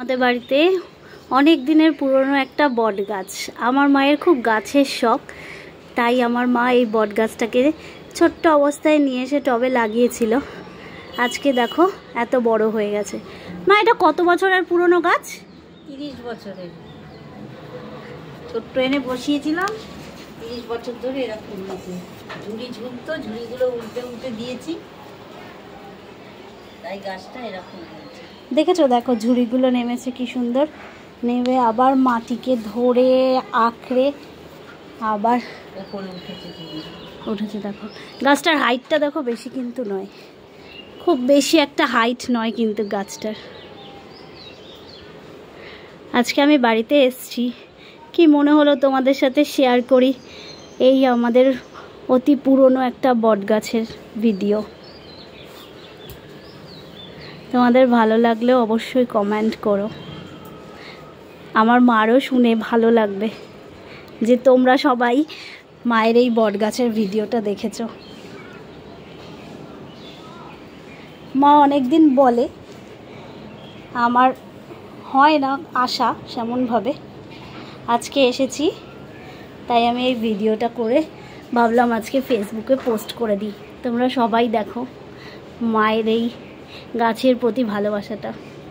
আমাদের বাড়িতে অনেক দিনের পুরনো একটা বট গাছ। আমার মায়ের খুব গাছের শখ, তাই আমার মা এই বট গাছটাকে ছোট্ট অবস্থায় নিয়ে এসে টবে লাগিয়েছিল। আজকে দেখো এত বড় হয়ে গেছে। মা, এটা কত বছরের পুরনো গাছ? 30 বছরের। ছোট্ট এনে বসিয়েছিলাম, 30 বছর ধরে এরকম হয়েছে। ঝুড়ি ঝুলতো, ঝুড়িগুলো উল্টে উল্টে দিয়েছি, তাই গাছটা এরকম হয়েছে। দেখেছো, দেখো ঝুড়িগুলো নেমেছে কি সুন্দর। নেমে আবার মাটিকে ধরে আঁকড়ে আবার উপরে উঠেছে। দেখো গাছটার হাইটটা দেখো, বেশি কিন্তু নয়, খুব বেশি একটা হাইট নয় কিন্তু গাছটার। আজকে আমি বাড়িতে এসেছি, কি মনে হলো তোমাদের সাথে শেয়ার করি এই আমাদের অতি পুরনো একটা বট গাছের ভিডিও। তোমাদের ভালো লাগলেও অবশ্যই কমেন্ট করো। আমার মারও শুনে ভালো লাগবে যে তোমরা সবাই মায়ের এই বট গাছের ভিডিওটা দেখেছো। মা অনেক দিন বলে, আমার হয় না আসা সেমনভাবে। আজকে এসেছি, তাই আমি এই ভিডিওটা করে ভাবলাম আজকে ফেসবুকে পোস্ট করে দিই। তোমরা সবাই দেখো মায়ের এই গাছের প্রতি ভালোবাসাটা।